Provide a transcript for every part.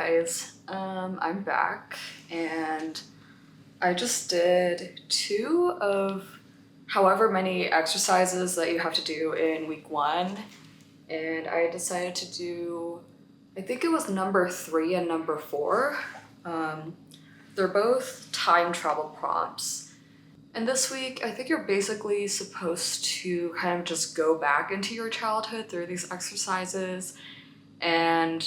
guys, I'm back and I just did 2 of however many exercises that you have to do in week 1, and I decided to do, I think it was number 3 and number 4. They're both time travel prompts. And this week, I think you're basically supposed to kind of just go back into your childhood through these exercises. And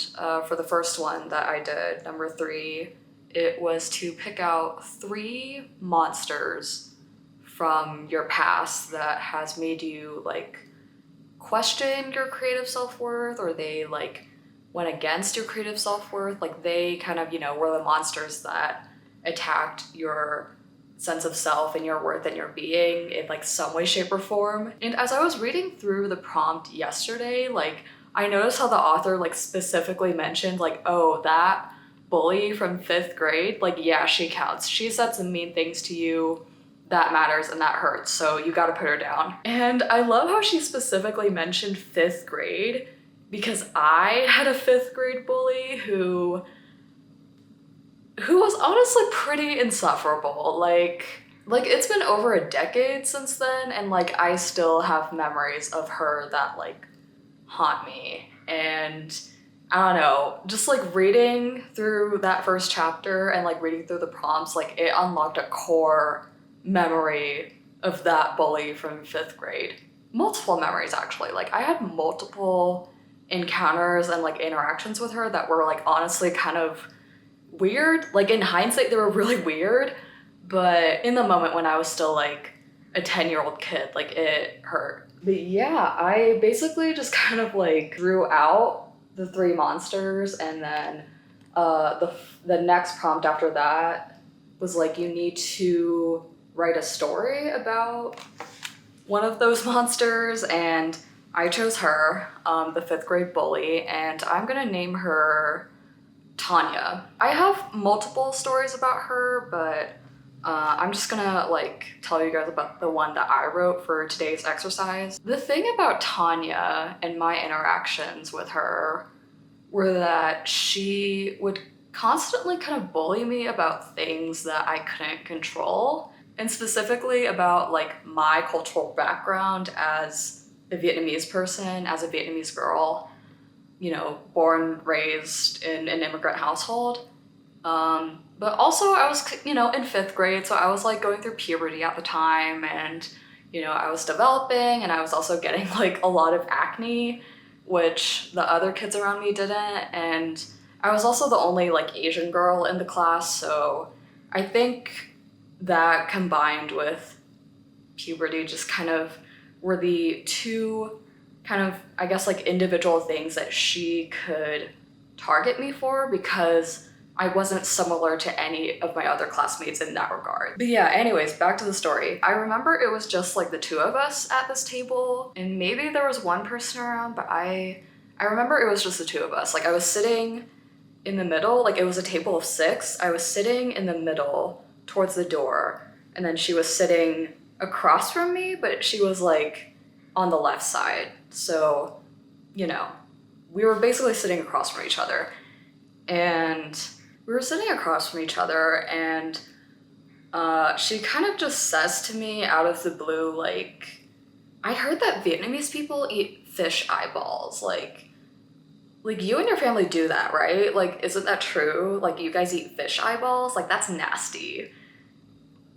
for the first one that I did, number 3, it was to pick out 3 monsters from your past that has made you like question your creative self-worth, or they like went against your creative self-worth. Like they kind of, were the monsters that attacked your sense of self and your worth and your being in like some way, shape, or form. And as I was reading through the prompt yesterday, like I noticed how the author like specifically mentioned like, oh, that bully from 5th grade, like yeah, she counts. She said some mean things to you, that matters and that hurts, so you gotta put her down. And I love how she specifically mentioned 5th grade because I had a 5th grade bully who was honestly pretty insufferable. Like it's been over a decade since then, and like I still have memories of her that like haunt me. And I don't know, just like reading through that first chapter and like reading through the prompts, like it unlocked a core memory of that bully from 5th grade. Multiple memories actually. Like I had multiple encounters and like interactions with her that were like honestly kind of weird. Like in hindsight, they were really weird, but in the moment when I was still like a 10-year-old kid, like it hurt. But yeah, I basically just kind of like drew out the 3 monsters, and then the next prompt after that was like, you need to write a story about one of those monsters, and I chose her, the 5th grade bully, and I'm gonna name her Tanya. I have multiple stories about her, but I'm just gonna like tell you guys about the one that I wrote for today's exercise. The thing about Tanya and my interactions with her were that she would constantly kind of bully me about things that I couldn't control, and specifically about like my cultural background as a Vietnamese person, as a Vietnamese girl, born, raised in an immigrant household. But also I was, in 5th grade, so I was like going through puberty at the time, and, I was developing, and I was also getting like a lot of acne, which the other kids around me didn't. And I was also the only like Asian girl in the class, so I think that combined with puberty just kind of were the 2 kind of, I guess, like individual things that she could target me for, because I wasn't similar to any of my other classmates in that regard. But yeah, anyways, back to the story. I remember it was just like the 2 of us at this table, and maybe there was one person around, but I remember it was just the 2 of us. Like I was sitting in the middle, like it was a table of 6. I was sitting in the middle towards the door, and then she was sitting across from me, but she was like on the left side. So, we were basically sitting across from each other. And we were sitting across from each other, and she kind of just says to me out of the blue, like, I heard that Vietnamese people eat fish eyeballs. Like you and your family do that, right? Like, isn't that true? Like, you guys eat fish eyeballs? Like, that's nasty.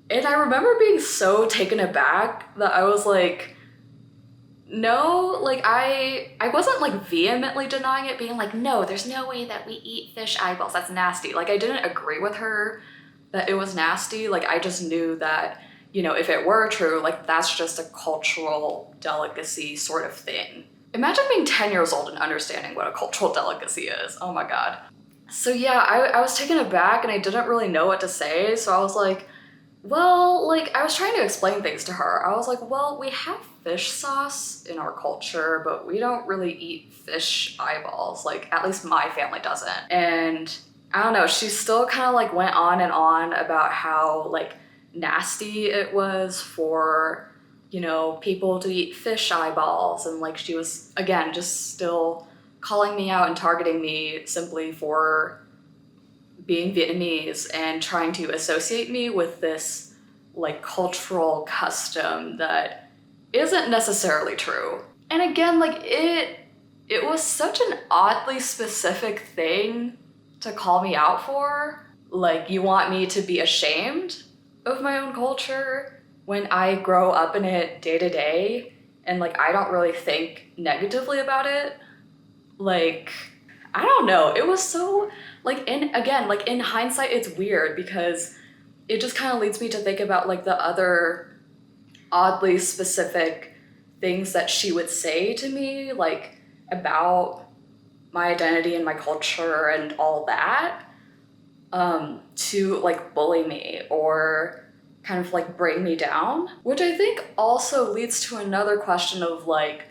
And I remember being so taken aback that I was like, no, like I wasn't like vehemently denying it, being like, no, there's no way that we eat fish eyeballs, that's nasty. Like I didn't agree with her that it was nasty. Like I just knew that, if it were true, like that's just a cultural delicacy sort of thing. Imagine being 10 years old and understanding what a cultural delicacy is. Oh my God. So yeah, I was taken aback and I didn't really know what to say. So I was like, well, like I was trying to explain things to her. I was like, well, we have fish sauce in our culture, but we don't really eat fish eyeballs. Like at least my family doesn't. And I don't know, she still kind of like went on and on about how like nasty it was for, people to eat fish eyeballs. And like she was, again, just still calling me out and targeting me simply for being Vietnamese and trying to associate me with this like cultural custom that isn't necessarily true. And again, like it was such an oddly specific thing to call me out for. Like, you want me to be ashamed of my own culture when I grow up in it day to day and like I don't really think negatively about it. Like, I don't know. It was so like in hindsight it's weird because it just kind of leads me to think about like the other oddly specific things that she would say to me, like about my identity and my culture and all that, to like bully me or kind of like bring me down, which I think also leads to another question of like,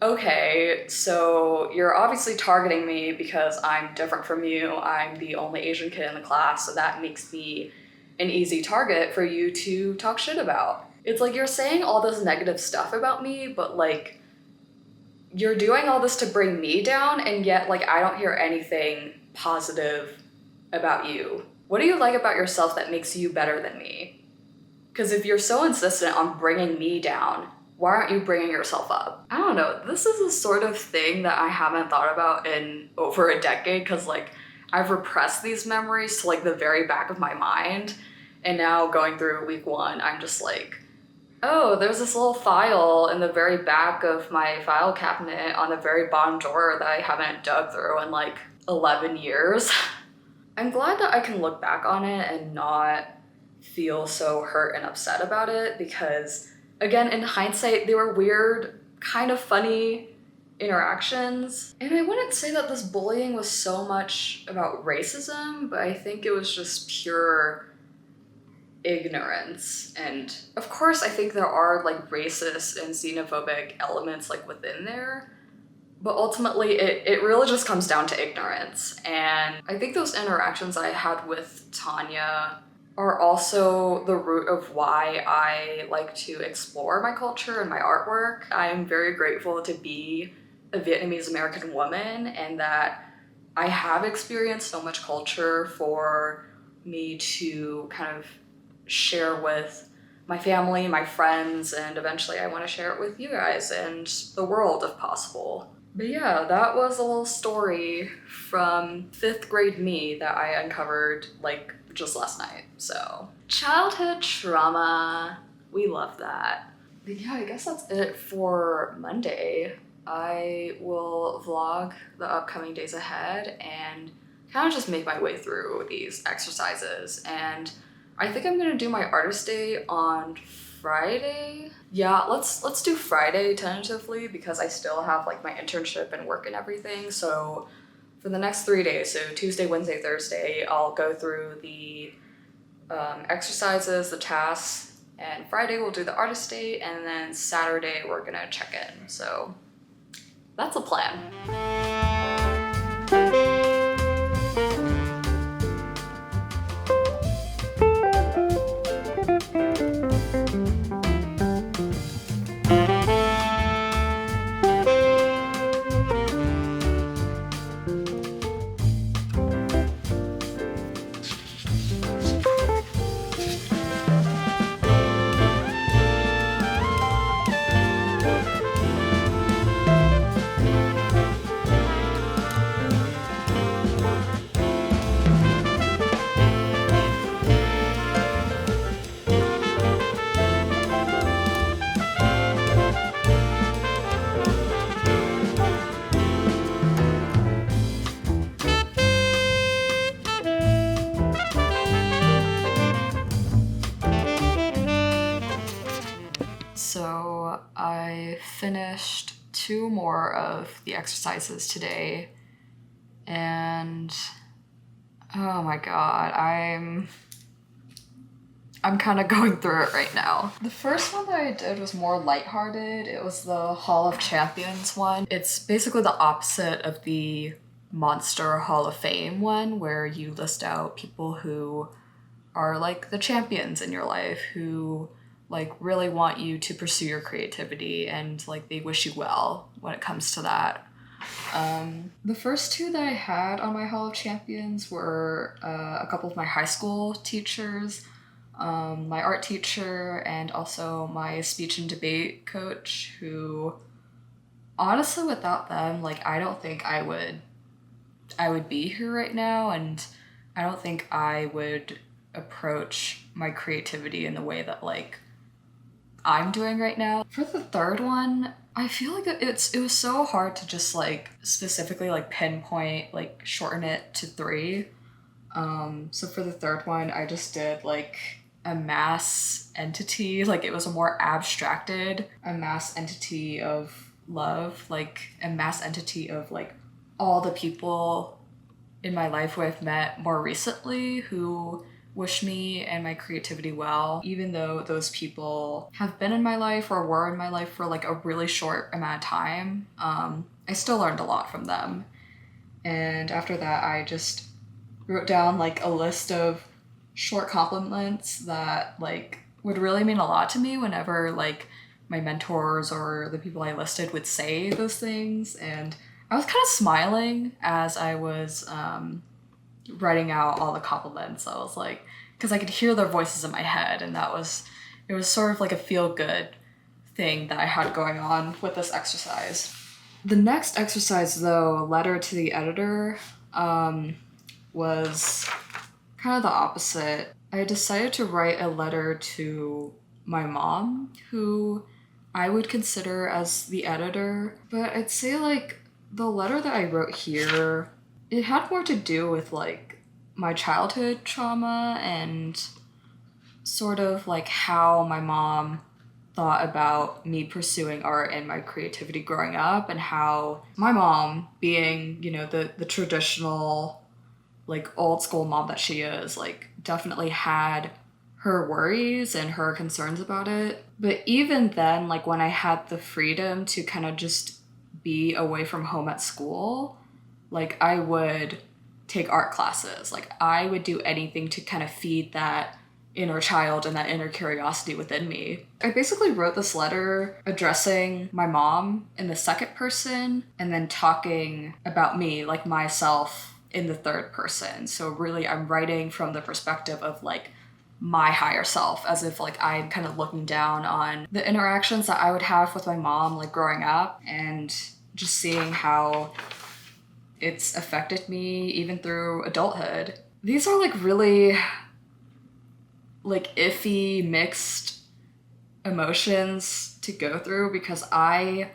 okay, so you're obviously targeting me because I'm different from you. I'm the only Asian kid in the class, so that makes me an easy target for you to talk shit about. It's like you're saying all this negative stuff about me, but like you're doing all this to bring me down, and yet like I don't hear anything positive about you. What do you like about yourself that makes you better than me? Because if you're so insistent on bringing me down, why aren't you bringing yourself up? I don't know. This is a sort of thing that I haven't thought about in over a decade because like I've repressed these memories to like the very back of my mind. And now going through week 1, I'm just like, oh, there's this little file in the very back of my file cabinet on the very bottom drawer that I haven't dug through in like 11 years. I'm glad that I can look back on it and not feel so hurt and upset about it because, again, in hindsight, they were weird, kind of funny interactions. And I wouldn't say that this bullying was so much about racism, but I think it was just pure ignorance. And of course, I think there are like racist and xenophobic elements like within there, but ultimately it really just comes down to ignorance. And I think those interactions I had with Tanya are also the root of why I like to explore my culture and my artwork. I'm very grateful to be a Vietnamese American woman and that I have experienced so much culture for me to kind of share with my family, my friends, and eventually I want to share it with you guys and the world if possible. But yeah, that was a little story from 5th grade me that I uncovered like just last night. So childhood trauma, we love that. But yeah, I guess that's it for Monday. I will vlog the upcoming days ahead and kind of just make my way through these exercises. And I think I'm gonna do my artist day on Friday. Yeah, let's do Friday tentatively because I still have like my internship and work and everything. So for the next 3 days, so Tuesday, Wednesday, Thursday, I'll go through the exercises, the tasks, and Friday we'll do the artist day, and then Saturday we're gonna check in. So that's a plan. So I finished 2 more of the exercises today, and oh my god, I'm kind of going through it right now. The first one that I did was more lighthearted. It was the Hall of Champions one. It's basically the opposite of the Monster Hall of Fame one, where you list out people who are like the champions in your life, who like really want you to pursue your creativity and like they wish you well when it comes to that. The first two that I had on my Hall of Champions were a couple of my high school teachers, my art teacher, and also my speech and debate coach, who honestly without them, like I don't think I would be here right now, and I don't think I would approach my creativity in the way that like I'm doing right now. For the third one, I feel like it was so hard to just like specifically like pinpoint, like shorten it to three. So for the third one, I just did like a mass entity, like it was a more abstracted, a mass entity of love, like a mass entity of like all the people in my life who I've met more recently who wish me and my creativity well, even though those people have been in my life or were in my life for like a really short amount of time. I still learned a lot from them. And after that, I just wrote down like a list of short compliments that like would really mean a lot to me whenever like my mentors or the people I listed would say those things. And I was kind of smiling as I was writing out all the compliments. I was like, because I could hear their voices in my head, and it was sort of like a feel-good thing that I had going on with this exercise. The next exercise, though, letter to the editor, was kind of the opposite. I decided to write a letter to my mom, who I would consider as the editor, but I'd say like the letter that I wrote here, it had more to do with like my childhood trauma and sort of like how my mom thought about me pursuing art and my creativity growing up, and how my mom, being, you know, the traditional like old school mom that she is, like definitely had her worries and her concerns about it. But even then, like when I had the freedom to kind of just be away from home at school, like I would take art classes. Like I would do anything to kind of feed that inner child and that inner curiosity within me. I basically wrote this letter addressing my mom in the second person and then talking about me, like myself, in the third person. So really I'm writing from the perspective of like my higher self, as if like I'm kind of looking down on the interactions that I would have with my mom like growing up, and just seeing how it's affected me even through adulthood. These are like really like iffy, mixed emotions to go through, because I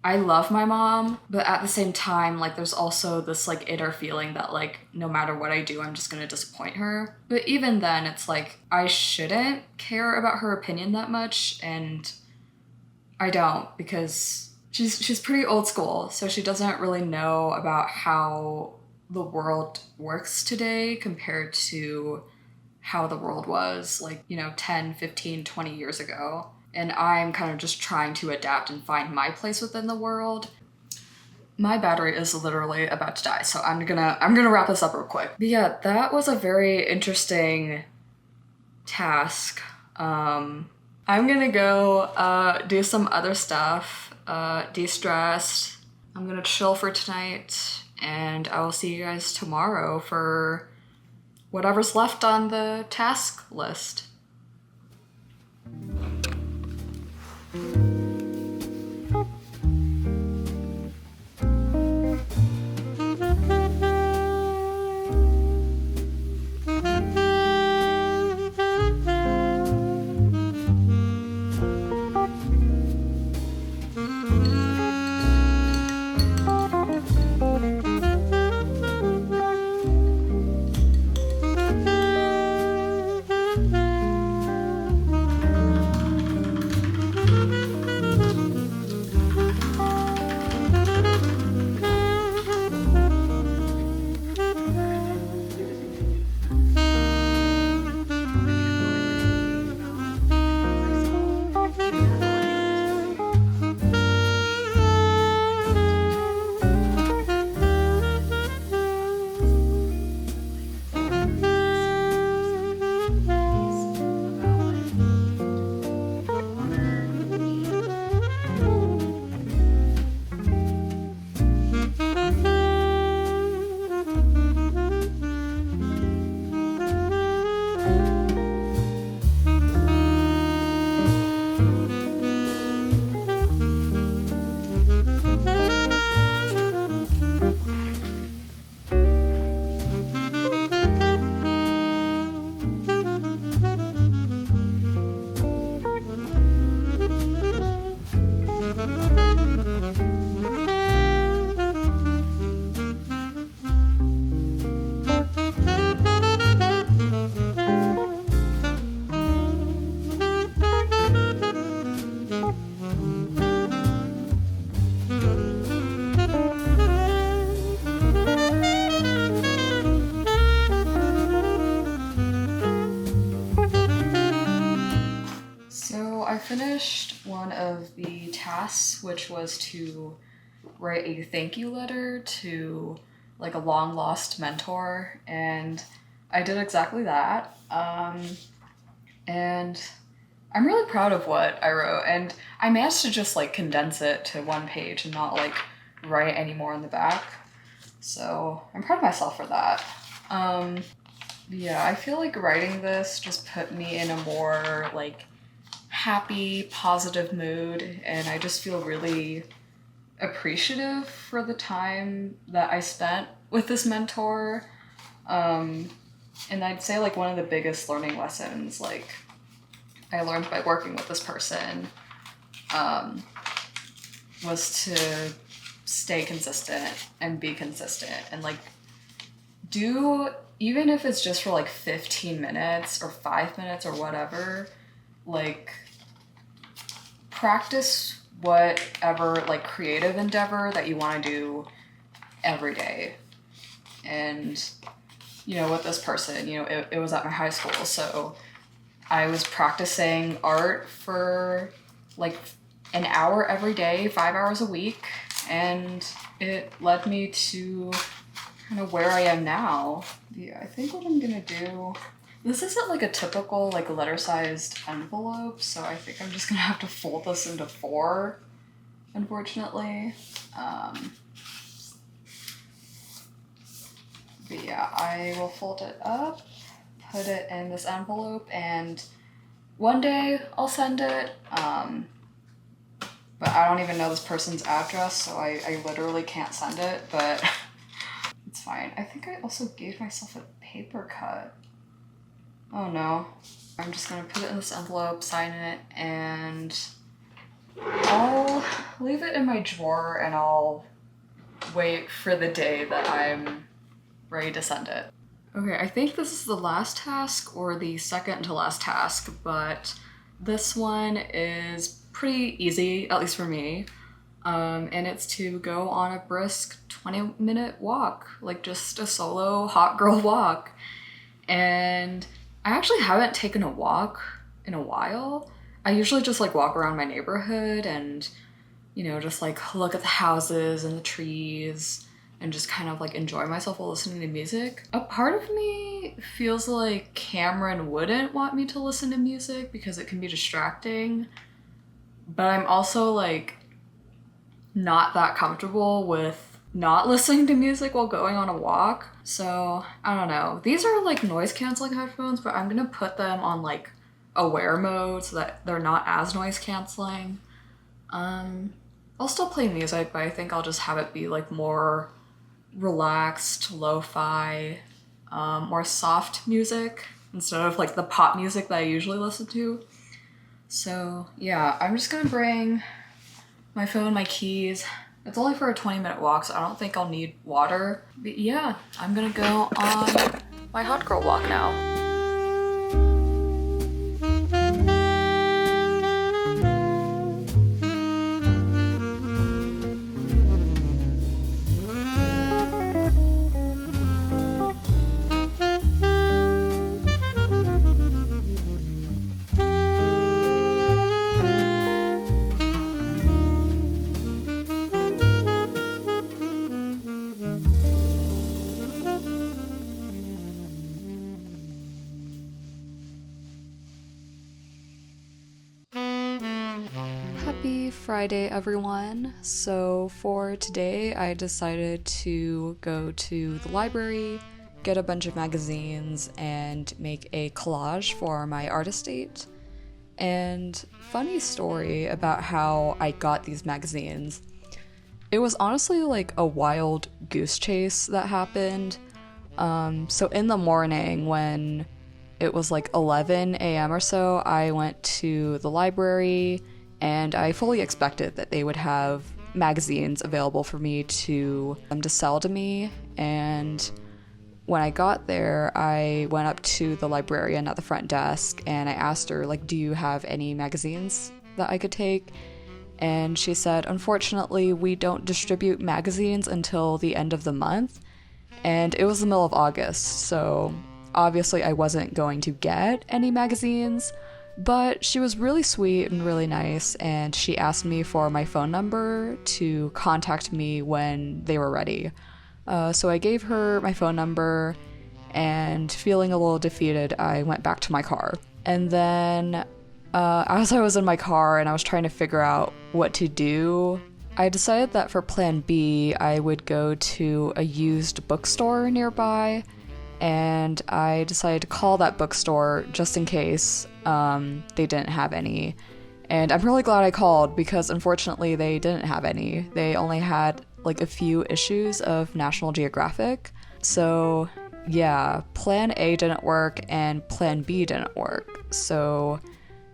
love my mom, but at the same time, like there's also this like inner feeling that like no matter what I do, I'm just gonna disappoint her. But even then, it's like I shouldn't care about her opinion that much, and I don't, because she's pretty old school, so she doesn't really know about how the world works today compared to how the world was like, you know, 10, 15, 20 years ago. And I'm kind of just trying to adapt and find my place within the world. My battery is literally about to die, so I'm gonna wrap this up real quick. But yeah, that was a very interesting task. I'm gonna go do some other stuff, de-stress. I'm gonna chill for tonight, and I will see you guys tomorrow for whatever's left on the task list. of the tasks, which was to write a thank you letter to like a long lost mentor, and I did exactly that. And I'm really proud of what I wrote, and I managed to just like condense it to one page and not like write any more in the back. So I'm proud of myself for that. Yeah, I feel like writing this just put me in a more like happy, positive mood, and I just feel really appreciative for the time that I spent with this mentor. And I'd say like one of the biggest learning lessons like I learned by working with this person was to stay consistent and be consistent and like do, even if it's just for like 15 minutes or 5 minutes or whatever, like practice whatever like creative endeavor that you want to do every day. And you know, with this person, you know, it was at my high school, so I was practicing art for like an hour every day, 5 hours a week, and it led me to kind of where I am now. Yeah, I think what I'm gonna do, this isn't like a typical like letter-sized envelope, so I think I'm just gonna have to fold this into 4, unfortunately. But yeah, I will fold it up, put it in this envelope, and one day I'll send it. But I don't even know this person's address, so I literally can't send it, but it's fine. I think I also gave myself a paper cut. Oh no. I'm just gonna put it in this envelope, sign it, and I'll leave it in my drawer and I'll wait for the day that I'm ready to send it. Okay, I think this is the last task or the second to last task, but this one is pretty easy, at least for me. And it's to go on a brisk 20-minute walk, like just a solo hot girl walk. And I actually haven't taken a walk in a while. I usually just like walk around my neighborhood and, you know, just like look at the houses and the trees and just kind of like enjoy myself while listening to music. A part of me feels like Cameron wouldn't want me to listen to music because it can be distracting, but I'm also like not that comfortable with not listening to music while going on a walk. So I don't know. These are like noise canceling headphones, but I'm gonna put them on like aware mode so that they're not as noise canceling. I'll still play music, but I think I'll just have it be like more relaxed, lo-fi, more soft music instead of like the pop music that I usually listen to. So yeah, I'm just gonna bring my phone, my keys. It's only for a 20-minute walk, so I don't think I'll need water. But yeah, I'm gonna go on my hot girl walk now. Happy Friday, everyone. So for today, I decided to go to the library, get a bunch of magazines, and make a collage for my artist date. And funny story about how I got these magazines. It was honestly like a wild goose chase that happened. So in the morning when it was like 11 a.m. or so, I went to the library and I fully expected that they would have magazines available for me to sell to me. And when I got there, I went up to the librarian at the front desk and I asked her, like, do you have any magazines that I could take? And she said, unfortunately, we don't distribute magazines until the end of the month. And it was the middle of August, so obviously I wasn't going to get any magazines. But she was really sweet and really nice, and she asked me for my phone number to contact me when they were ready. So I gave her my phone number, and feeling a little defeated, I went back to my car. And then, as I was in my car and I was trying to figure out what to do, I decided that for plan B, I would go to a used bookstore nearby, and I decided to call that bookstore just in case they didn't have any. And I'm really glad I called, because unfortunately they didn't have any. They only had like a few issues of National Geographic. So yeah, plan A didn't work and plan B didn't work. So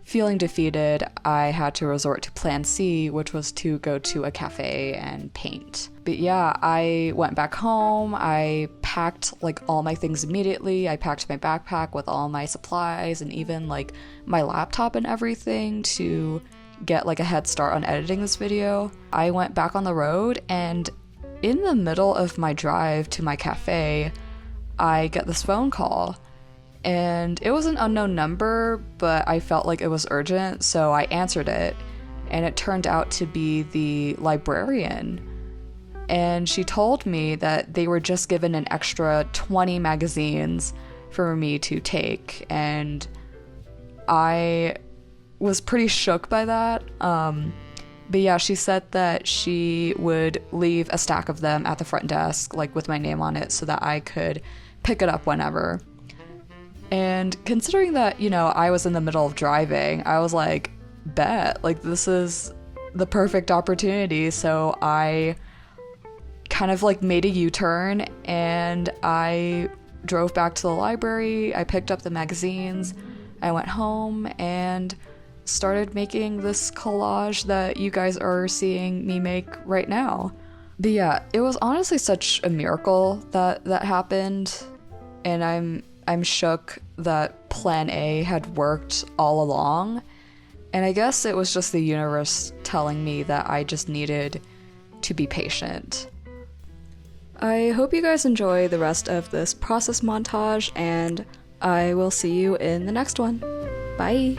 feeling defeated, I had to resort to plan C, which was to go to a cafe and paint. But yeah, I went back home. I packed like all my things immediately. I packed my backpack with all my supplies and even like my laptop and everything to get like a head start on editing this video. I went back on the road, and in the middle of my drive to my cafe, I get this phone call. And it was an unknown number, but I felt like it was urgent, so I answered it. And it turned out to be the librarian. And she told me that they were just given an extra 20 magazines for me to take. And I was pretty shook by that. But yeah, she said that she would leave a stack of them at the front desk, like with my name on it, so that I could pick it up whenever. And considering that, you know, I was in the middle of driving, I was like, bet, like this is the perfect opportunity. So I kind of like made a U-turn and I drove back to the library. I picked up the magazines. I went home and started making this collage that you guys are seeing me make right now. But yeah, it was honestly such a miracle that happened. And I'm shook that plan A had worked all along. And I guess it was just the universe telling me that I just needed to be patient. I hope you guys enjoy the rest of this process montage, and I will see you in the next one. Bye!